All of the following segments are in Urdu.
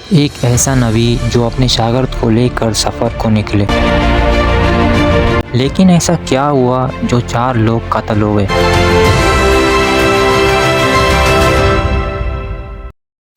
ایک ایسا نبی جو اپنے شاگرد کو لے کر سفر کو نکلے، لیکن ایسا کیا ہوا جو 4 لوگ قتل ہو گئے۔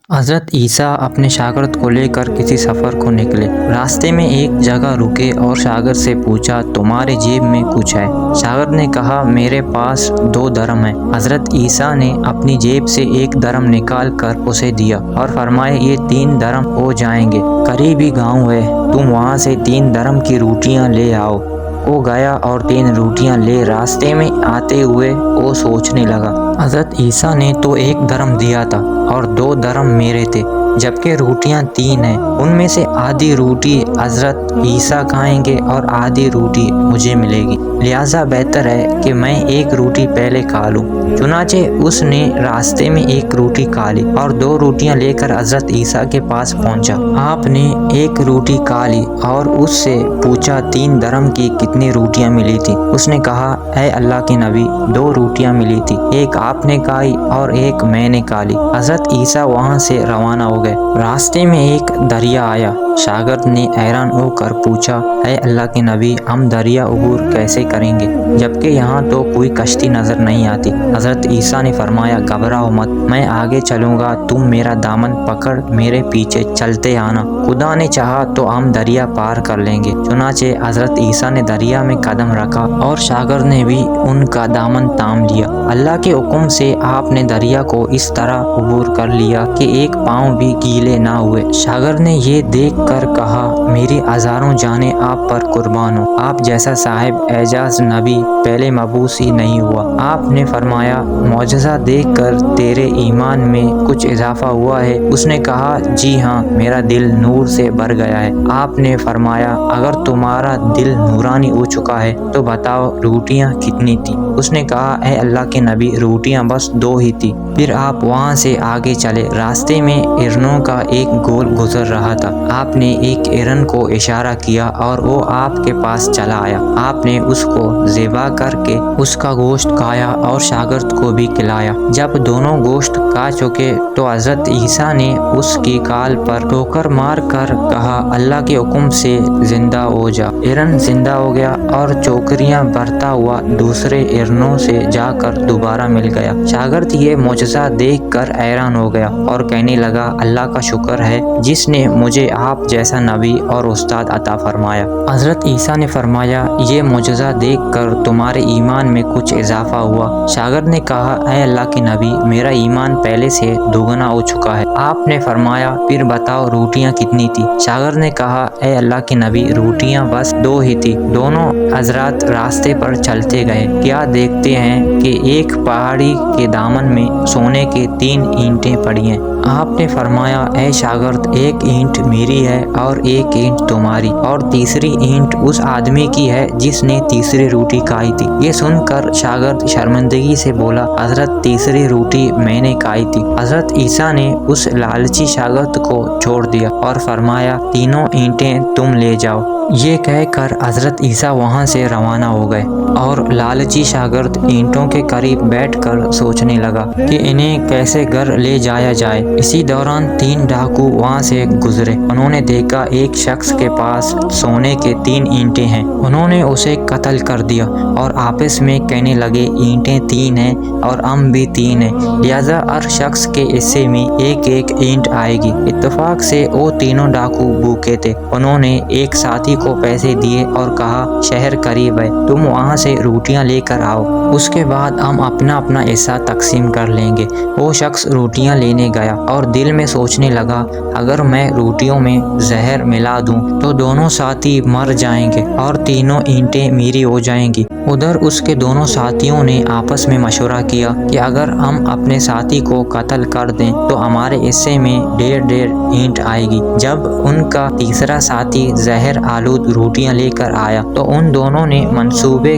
حضرت عیسیٰ اپنے شاگرد کو لے کر کسی سفر کو نکلے۔ راستے میں ایک جگہ رکے اور شاگرد سے پوچھا، تمہارے جیب میں کچھ ہے؟ شاگرد نے کہا، میرے پاس 2 درم ہیں۔ حضرت عیسیٰ نے اپنی جیب سے 1 درم نکال کر اسے دیا اور فرمایا، یہ 3 درم ہو جائیں گے، قریب ہی گاؤں ہے، تم وہاں سے 3 درم کی روٹیاں لے آؤ۔ وہ گیا اور 3 روٹیاں لے راستے میں آتے ہوئے وہ سوچنے لگا، حضرت عیسیٰ نے تو 1 درم دیا تھا اور 2 درم میرے تھے، جبکہ روٹیاں 3 ہیں، ان میں سے آدھی روٹی حضرت عیسیٰ کھائیں گے اور آدھی روٹی مجھے ملے گی، لہٰذا بہتر ہے کہ میں 1 روٹی پہلے کھا لوں۔ چنانچہ اس نے راستے میں 1 روٹی کھا لی اور 2 روٹیاں لے کر حضرت عیسیٰ کے پاس پہنچا۔ آپ نے 1 روٹی کھا لی اور اس سے پوچھا، 3 درم کی کتنی روٹیاں ملی تھی؟ اس نے کہا، اے اللہ کے نبی، 2 روٹیاں ملی تھی، 1 آپ نے کھائی اور 1 میں نے کھا لی۔ حضرت عیسیٰ وہاں سے روانہ ہو گئے۔ راستے میں ایک دریا آیا۔ شاگرد نے حیران ہو کر پوچھا، اے اللہ کے نبی، ہم دریا عبور کیسے کریں گے جبکہ یہاں تو کوئی کشتی نظر نہیں آتی؟ حضرت عیسیٰ نے فرمایا، گھبراؤ مت، میں آگے چلوں گا، تم میرا دامن پکڑ میرے پیچھے چلتے آنا، خدا نے چاہا تو ہم دریا پار کر لیں گے۔ چنانچہ حضرت عیسیٰ نے دریا میں قدم رکھا اور شاگرد نے بھی ان کا دامن تھام لیا۔ اللہ کے حکم سے آپ نے دریا کو اس طرح عبور کر لیا کہ 1 پاؤں بھی گیلے نہ ہوئے۔ شاگرد نے یہ دیکھ کر کہا، میری ہزاروں جانیں آپ پر قربان ہو، آپ جیسا صاحب اعجاز نبی پہلے مبعوث ہی نہیں ہوا۔ آپ نے فرمایا، معجزہ دیکھ کر تیرے ایمان میں کچھ اضافہ ہوا ہے؟ اس نے کہا، جی ہاں، میرا دل نور سے بھر گیا ہے۔ آپ نے فرمایا، اگر تمہارا دل نورانی ہو چکا ہے تو بتاؤ روٹیاں کتنی تھی؟ اس نے کہا، اے اللہ کے نبی، روٹیاں بس 2 ہی تھی۔ پھر آپ وہاں سے آگے چلے۔ راستے میں ہرنوں کا ایک گول گزر رہا تھا۔ آپ نے ایک ہرن کو اشارہ کیا اور وہ آپ کے پاس چلا آیا۔ آپ نے اس کو ذبح کر کے اس کا گوشت کھایا اور شاگرد کو بھی کھلایا۔ جب دونوں گوشت کھا چکے تو حضرت عیسیٰ نے اس کی کھال پر ٹھوکر مار کر کہا، اللہ کے حکم سے زندہ ہو جا۔ ہرن زندہ ہو گیا اور چوکریاں بھرتا ہوا دوسرے ہرنوں سے جا کر دوبارہ مل گیا۔ شاگرد یہ معجزہ دیکھ کر حیران ہو گیا اور کہنے لگا، اللہ کا شکر ہے جس نے مجھے آپ جیسا نبی اور استاد عطا فرمایا۔ حضرت عیسیٰ نے فرمایا، یہ معجزہ دیکھ کر تمہارے ایمان میں کچھ اضافہ ہوا؟ شاگرد نے کہا، اے اللہ کے نبی، میرا ایمان پہلے سے دوگنا ہو چکا ہے۔ آپ نے فرمایا، پھر بتاؤ روٹیاں کتنی تھی؟ شاگرد نے کہا، اے اللہ کے نبی، روٹیاں بس 2 ہی تھی۔ دونوں حضرات راستے پر چلتے گئے، کیا دیکھتے ہیں کہ ایک پہاڑی کے دامن میں سونے کے 3 اینٹیں پڑی ہیں۔ آپ نے فرمایا، اے شاگرد، 1 اینٹ میری ہے اور 1 اینٹ تمہاری، اور تیسری اینٹ اس آدمی کی ہے جس نے تیسری روٹی کھائی تھی۔ یہ سن کر شاگرد شرمندگی سے بولا، حضرت تیسری روٹی میں نے کھائی تھی۔ حضرت عیسیٰ نے اس لالچی شاگرد کو چھوڑ دیا اور فرمایا، تینوں اینٹیں تم لے جاؤ۔ یہ کہہ کر حضرت عیسیٰ وہاں سے روانہ ہو گئے اور لالچی شاگرد اینٹوں کے قریب بیٹھ کر سوچنے لگا کہ انہیں کیسے گھر لے جایا جائے۔ اسی دوران 3 ڈاکو وہاں سے گزرے۔ انہوں نے دیکھا ایک شخص کے پاس سونے کے 3 اینٹیں ہیں۔ انہوں نے اسے قتل کر دیا اور آپس میں کہنے لگے، اینٹیں 3 ہیں اور ہم بھی 3 ہیں، لہذا ہر شخص کے حصے میں 1 اینٹ آئے گی۔ اتفاق سے وہ تینوں ڈاکو بھوکے تھے۔ انہوں نے ایک ساتھی کو پیسے دیے اور کہا، شہر قریب ہے، تم وہاں سے روٹیاں لے کر آؤ، اس کے بعد ہم اپنا اپنا حصہ تقسیم کر لیں گے۔ وہ شخص روٹیاں لینے گیا اور دل میں سوچنے لگا، اگر میں روٹیوں میں زہر ملا دوں تو دونوں ساتھی مر جائیں گے اور تینوں اینٹیں میری ہو جائیں گی۔ ادھر اس کے دونوں ساتھیوں نے آپس میں مشورہ کیا کہ اگر ہم اپنے ساتھی کو قتل کر دیں تو ہمارے حصے میں 1.5 اینٹ آئے گی۔ جب ان کا تیسرا ساتھی زہر آلود روٹیاں لے کر آیا تو ان دونوں نے منصوبے